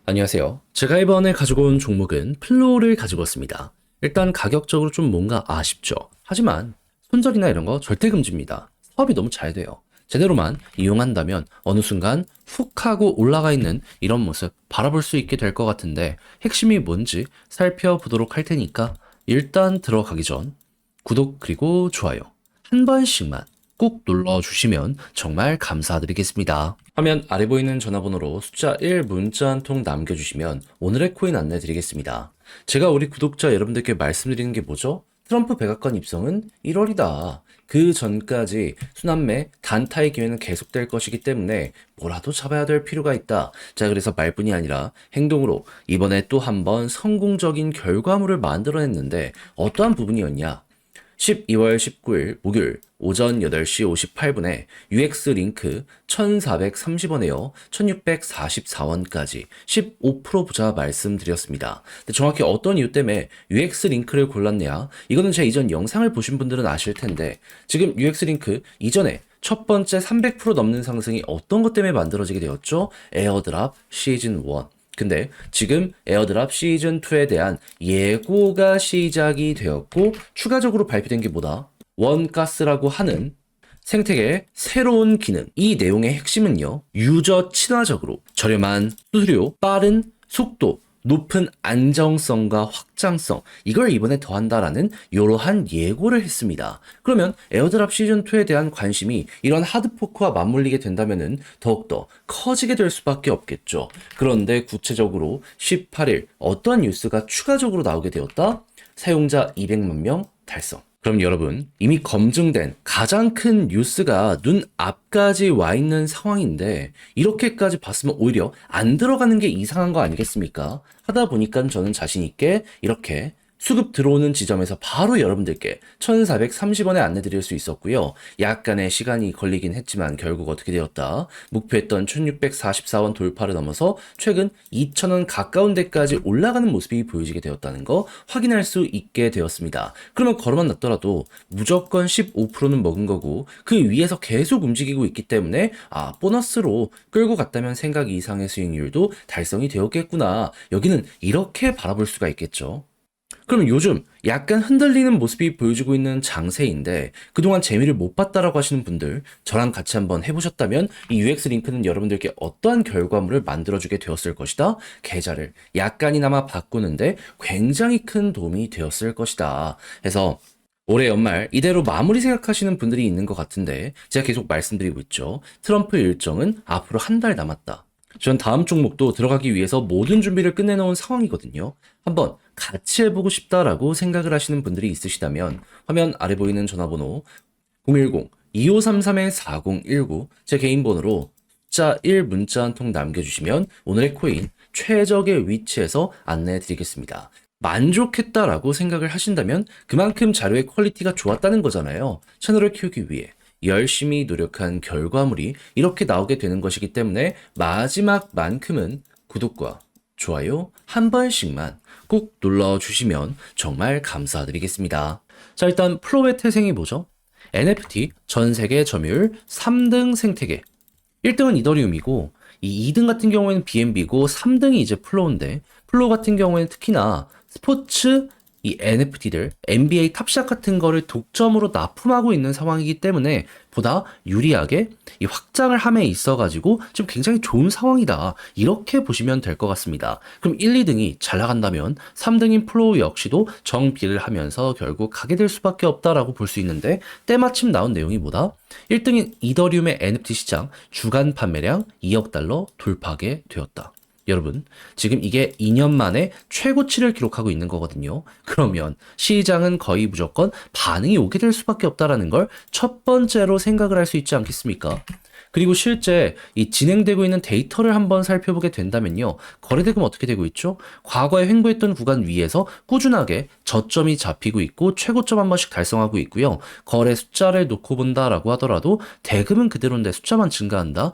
안녕하세요. 제가 이번에 가지고 온 종목은 플로우를 가지고 왔습니다. 일단 가격적으로 좀 뭔가 아쉽죠. 하지만 손절이나 이런 거 절대 금지입니다. 사업이 너무 잘 돼요. 제대로만 이용한다면 어느 순간 훅 하고 올라가 있는 이런 모습 바라볼 수 있게 될 것 같은데 핵심이 뭔지 살펴보도록 할 테니까 일단 들어가기 전 구독 그리고 좋아요 한 번씩만 꼭 눌러주시면 정말 감사드리겠습니다. 화면 아래 보이는 전화번호로 숫자 1 문자 한 통 남겨주시면 오늘의 코인 안내 드리겠습니다. 제가 우리 구독자 여러분들께 말씀드리는 게 뭐죠? 트럼프 백악관 입성은 1월이다. 그 전까지 순환매 단타의 기회는 계속될 것이기 때문에 뭐라도 잡아야 될 필요가 있다. 자, 그래서 말뿐이 아니라 행동으로 이번에 또 한 번 성공적인 결과물을 만들어냈는데 어떠한 부분이었냐? 12월 19일 목요일 오전 8시 58분에 UX 링크 1,430원에요. 1,644원까지 15% 부자 말씀드렸습니다. 근데 정확히 어떤 이유 때문에 UX 링크를 골랐냐? 이거는 제 이전 영상을 보신 분들은 아실 텐데 지금 UX 링크 이전에 첫 번째 300% 넘는 상승이 어떤 것 때문에 만들어지게 되었죠? 에어드랍 시즌 1. 근데 지금 에어드랍 시즌2에 대한 예고가 시작이 되었고 추가적으로 발표된 게 뭐다? 원가스라고 하는 생태계의 새로운 기능. 이 내용의 핵심은요. 유저 친화적으로 저렴한 수수료, 빠른 속도, 높은 안정성과 확장성, 이걸 이번에 더한다라는 이러한 예고를 했습니다. 그러면 에어드랍 시즌2에 대한 관심이 이런 하드포크와 맞물리게 된다면 더욱더 커지게 될 수밖에 없겠죠. 그런데 구체적으로 18일 어떤 뉴스가 추가적으로 나오게 되었다? 사용자 200만 명 달성. 그럼 여러분, 이미 검증된 가장 큰 뉴스가 눈 앞까지 와 있는 상황인데 이렇게까지 봤으면 오히려 안 들어가는 게 이상한 거 아니겠습니까? 하다 보니까 저는 자신 있게 이렇게 수급 들어오는 지점에서 바로 여러분들께 1,430원에 안내 드릴 수 있었고요. 약간의 시간이 걸리긴 했지만 결국 어떻게 되었다? 목표했던 1,644원 돌파를 넘어서 최근 2,000원 가까운 데까지 올라가는 모습이 보여지게 되었다는 거 확인할 수 있게 되었습니다. 그러면 걸어만 놨더라도 무조건 15%는 먹은 거고 그 위에서 계속 움직이고 있기 때문에 보너스로 끌고 갔다면 생각 이상의 수익률도 달성이 되었겠구나. 여기는 이렇게 바라볼 수가 있겠죠. 그럼 요즘 약간 흔들리는 모습이 보여주고 있는 장세인데 그동안 재미를 못 봤다라고 하시는 분들 저랑 같이 한번 해보셨다면 이 UX 링크는 여러분들께 어떠한 결과물을 만들어주게 되었을 것이다. 계좌를 약간이나마 바꾸는데 굉장히 큰 도움이 되었을 것이다. 해서 올해 연말 이대로 마무리 생각하시는 분들이 있는 것 같은데 제가 계속 말씀드리고 있죠. 트럼프 일정은 앞으로 한 달 남았다. 전 다음 종목도 들어가기 위해서 모든 준비를 끝내놓은 상황이거든요. 한번 같이 해보고 싶다라고 생각을 하시는 분들이 있으시다면 화면 아래 보이는 전화번호 010-2533-4019 제 개인 번호로 숫자 1 문자 한 통 남겨주시면 오늘의 코인 최적의 위치에서 안내해 드리겠습니다. 만족했다라고 생각을 하신다면 그만큼 자료의 퀄리티가 좋았다는 거잖아요. 채널을 키우기 위해 열심히 노력한 결과물이 이렇게 나오게 되는 것이기 때문에 마지막만큼은 구독과 좋아요 한 번씩만 꼭 눌러주시면 정말 감사드리겠습니다. 자, 일단 플로우의 태생이 뭐죠? NFT 전 세계 점유율 3등 생태계. 1등은 이더리움이고 이 2등 같은 경우에는 BNB고 3등이 이제 플로우인데 플로우 같은 경우에는 특히나 스포츠 이 NFT들, NBA 탑샷 같은 거를 독점으로 납품하고 있는 상황이기 때문에 보다 유리하게 이 확장을 함에 있어가지고 지금 굉장히 좋은 상황이다. 이렇게 보시면 될 것 같습니다. 그럼 1, 2등이 잘 나간다면 3등인 플로우 역시도 정비를 하면서 결국 가게 될 수밖에 없다라고 볼 수 있는데 때마침 나온 내용이 뭐다? 1등인 이더리움의 NFT 시장 주간 판매량 2억 달러 돌파하게 되었다. 여러분, 지금 이게 2년 만에 최고치를 기록하고 있는 거거든요. 그러면 시장은 거의 무조건 반응이 오게 될 수밖에 없다라는 걸 첫 번째로 생각을 할 수 있지 않겠습니까? 그리고 실제 이 진행되고 있는 데이터를 한번 살펴보게 된다면요. 거래대금 어떻게 되고 있죠? 과거에 횡보했던 구간 위에서 꾸준하게 저점이 잡히고 있고 최고점 한 번씩 달성하고 있고요. 거래 숫자를 놓고 본다라고 하더라도 대금은 그대로인데 숫자만 증가한다?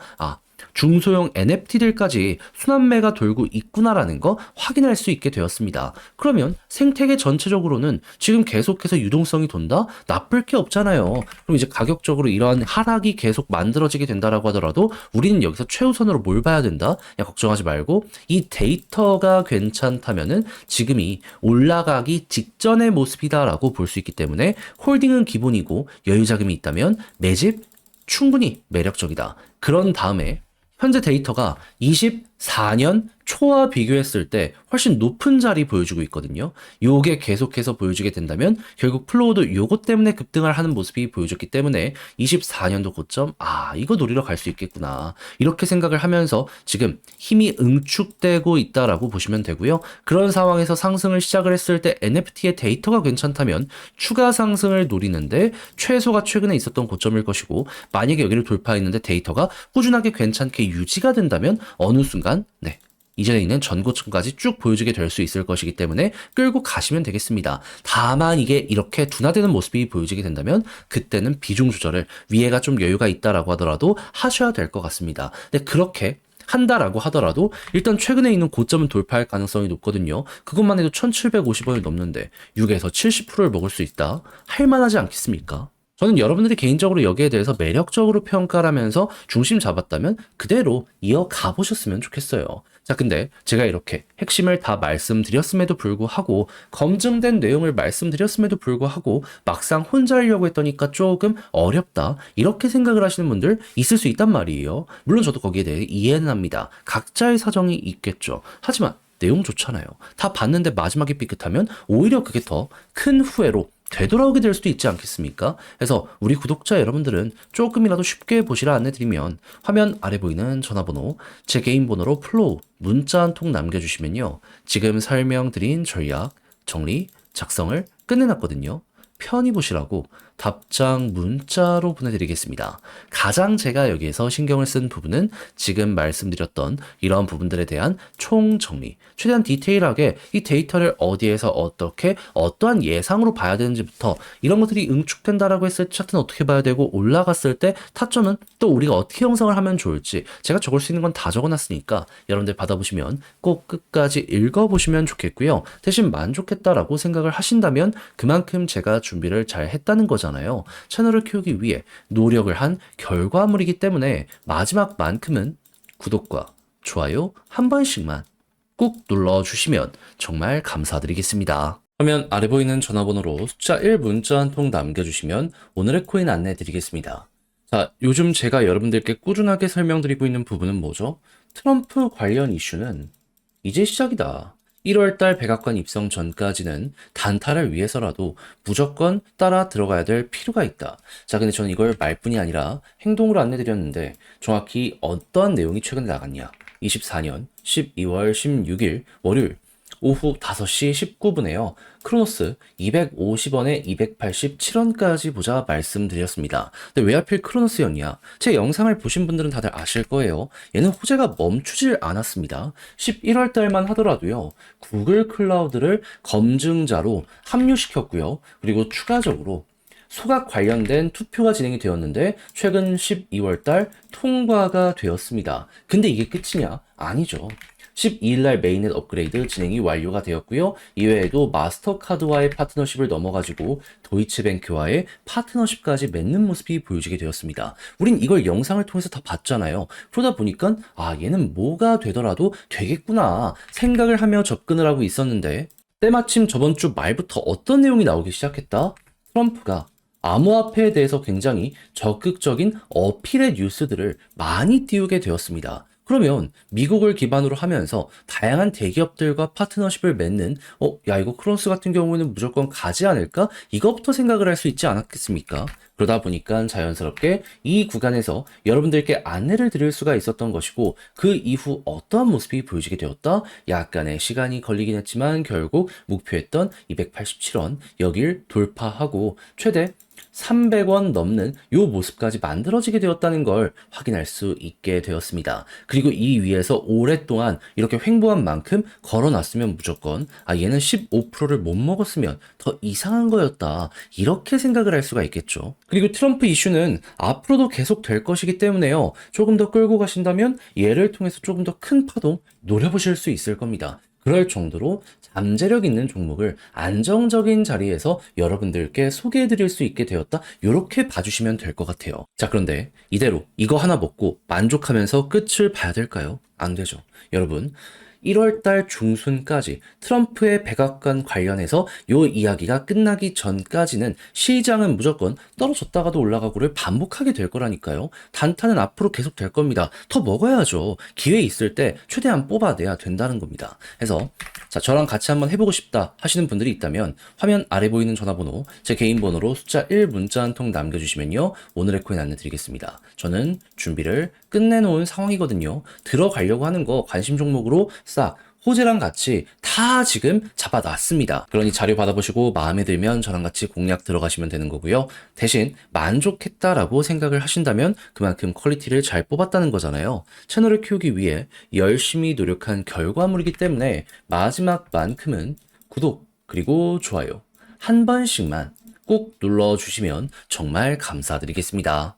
중소형 NFT들까지 순환매가 돌고 있구나라는 거 확인할 수 있게 되었습니다. 그러면 생태계 전체적으로는 지금 계속해서 유동성이 돈다? 나쁠 게 없잖아요. 그럼 이제 가격적으로 이러한 하락이 계속 만들어지게 된다라고 하더라도 우리는 여기서 최우선으로 뭘 봐야 된다? 야, 걱정하지 말고 이 데이터가 괜찮다면은 지금이 올라가기 직전의 모습이다라고 볼 수 있기 때문에 홀딩은 기본이고 여유 자금이 있다면 매집 충분히 매력적이다. 그런 다음에 현재 데이터가 24년 초와 비교했을 때 훨씬 높은 자리 보여주고 있거든요. 요게 계속해서 보여주게 된다면 결국 플로우도 요것 때문에 급등을 하는 모습이 보여줬기 때문에 24년도 고점, 이거 노리러 갈 수 있겠구나. 이렇게 생각을 하면서 지금 힘이 응축되고 있다라고 보시면 되고요. 그런 상황에서 상승을 시작을 했을 때 NFT의 데이터가 괜찮다면 추가 상승을 노리는데 최소가 최근에 있었던 고점일 것이고, 만약에 여기를 돌파했는데 데이터가 꾸준하게 괜찮게 유지가 된다면 어느 순간 이전에 있는 전고점까지 쭉 보여주게 될 수 있을 것이기 때문에 끌고 가시면 되겠습니다. 다만 이게 이렇게 둔화되는 모습이 보여지게 된다면 그때는 비중 조절을 위에가 좀 여유가 있다라고 하더라도 하셔야 될 것 같습니다. 근데 그렇게 한다라고 하더라도 일단 최근에 있는 고점은 돌파할 가능성이 높거든요. 그것만 해도 1750원을 넘는데 6에서 70%를 먹을 수 있다? 할만하지 않겠습니까? 저는 여러분들이 개인적으로 여기에 대해서 매력적으로 평가를 하면서 중심 잡았다면 그대로 이어가 보셨으면 좋겠어요. 자, 근데 제가 이렇게 핵심을 다 말씀드렸음에도 불구하고 검증된 내용을 말씀드렸음에도 불구하고 막상 혼자 하려고 했더니까 조금 어렵다, 이렇게 생각을 하시는 분들 있을 수 있단 말이에요. 물론 저도 거기에 대해 이해는 합니다. 각자의 사정이 있겠죠. 하지만 내용 좋잖아요. 다 봤는데 마지막에 삐끗하면 오히려 그게 더 큰 후회로 되돌아오게 될 수도 있지 않겠습니까? 그래서 우리 구독자 여러분들은 조금이라도 쉽게 보시라 안내드리면 화면 아래 보이는 전화번호, 제 개인 번호로 플로우 문자 한 통 남겨주시면요, 지금 설명드린 전략 정리 작성을 끝내놨거든요. 편히 보시라고 답장 문자로 보내드리겠습니다. 가장 제가 여기에서 신경을 쓴 부분은 지금 말씀드렸던 이런 부분들에 대한 총정리, 최대한 디테일하게 이 데이터를 어디에서 어떻게 어떠한 예상으로 봐야 되는지부터, 이런 것들이 응축된다라고 했을 때 차트는 어떻게 봐야 되고 올라갔을 때 타점은 또 우리가 어떻게 형성을 하면 좋을지 제가 적을 수 있는 건 다 적어놨으니까 여러분들 받아보시면 꼭 끝까지 읽어보시면 좋겠고요. 대신 만족했다라고 생각을 하신다면 그만큼 제가 준비를 잘 했다는 거잖아요. 채널을 키우기 위해 노력을 한 결과물이기 때문에 마지막만큼은 구독과 좋아요 한 번씩만 꾹 눌러주시면 정말 감사드리겠습니다. 화면 아래 보이는 전화번호로 숫자 1 문자 한 통 남겨주시면 오늘의 코인 안내 드리겠습니다. 자, 요즘 제가 여러분들께 꾸준하게 설명드리고 있는 부분은 뭐죠? 트럼프 관련 이슈는 이제 시작이다. 1월달 백악관 입성 전까지는 단타를 위해서라도 무조건 따라 들어가야 될 필요가 있다. 자, 근데 저는 이걸 말뿐이 아니라 행동으로 안내드렸는데 정확히 어떠한 내용이 최근에 나갔냐? 24년 12월 16일 월요일 오후 5시 19분에요. 크로노스 250원에 287원까지 보자 말씀드렸습니다. 근데 왜 하필 크로노스였냐? 제 영상을 보신 분들은 다들 아실 거예요. 얘는 호재가 멈추질 않았습니다. 11월 달만 하더라도요, 구글 클라우드를 검증자로 합류시켰고요. 그리고 추가적으로 소각 관련된 투표가 진행이 되었는데 최근 12월 달 통과가 되었습니다. 근데 이게 끝이냐? 아니죠. 12일날 메인넷 업그레이드 진행이 완료가 되었고요. 이외에도 마스터카드와의 파트너십을 넘어가지고 도이치뱅크와의 파트너십까지 맺는 모습이 보여지게 되었습니다. 우린 이걸 영상을 통해서 다 봤잖아요. 그러다 보니까 얘는 뭐가 되더라도 되겠구나 생각을 하며 접근을 하고 있었는데, 때마침 저번 주 말부터 어떤 내용이 나오기 시작했다? 트럼프가 암호화폐에 대해서 굉장히 적극적인 어필의 뉴스들을 많이 띄우게 되었습니다. 그러면 미국을 기반으로 하면서 다양한 대기업들과 파트너십을 맺는 이거 크로노스 같은 경우에는 무조건 가지 않을까? 이것부터 생각을 할 수 있지 않았겠습니까? 그러다 보니까 자연스럽게 이 구간에서 여러분들께 안내를 드릴 수가 있었던 것이고, 그 이후 어떠한 모습이 보여지게 되었다? 약간의 시간이 걸리긴 했지만 결국 목표했던 287원 여길 돌파하고 최대 300원 넘는 요 모습까지 만들어지게 되었다는 걸 확인할 수 있게 되었습니다. 그리고 이 위에서 오랫동안 이렇게 횡보한 만큼 걸어놨으면 무조건 얘는 15%를 못 먹었으면 더 이상한 거였다. 이렇게 생각을 할 수가 있겠죠. 그리고 트럼프 이슈는 앞으로도 계속 될 것이기 때문에요. 조금 더 끌고 가신다면 얘를 통해서 조금 더 큰 파동 노려보실 수 있을 겁니다. 그럴 정도로 잠재력 있는 종목을 안정적인 자리에서 여러분들께 소개해 드릴 수 있게 되었다. 이렇게 봐주시면 될 것 같아요. 자, 그런데 이대로 이거 하나 먹고 만족하면서 끝을 봐야 될까요? 안 되죠. 여러분, 1월달 중순까지 트럼프의 백악관 관련해서 요 이야기가 끝나기 전까지는 시장은 무조건 떨어졌다가도 올라가고를 반복하게 될 거라니까요. 단타는 앞으로 계속 될 겁니다. 더 먹어야죠. 기회 있을 때 최대한 뽑아내야 된다는 겁니다. 그래서 자, 저랑 같이 한번 해보고 싶다 하시는 분들이 있다면 화면 아래 보이는 전화번호, 제 개인 번호로 숫자 1 문자 한 통 남겨주시면요. 오늘의 코인 안내드리겠습니다. 저는 준비를 끝내놓은 상황이거든요. 들어가려고 하는 거 관심 종목으로 싹 호재랑 같이 다 지금 잡아놨습니다. 그러니 자료 받아보시고 마음에 들면 저랑 같이 공략 들어가시면 되는 거고요. 대신 만족했다라고 생각을 하신다면 그만큼 퀄리티를 잘 뽑았다는 거잖아요. 채널을 키우기 위해 열심히 노력한 결과물이기 때문에 마지막만큼은 구독 그리고 좋아요 한 번씩만 꼭 눌러주시면 정말 감사드리겠습니다.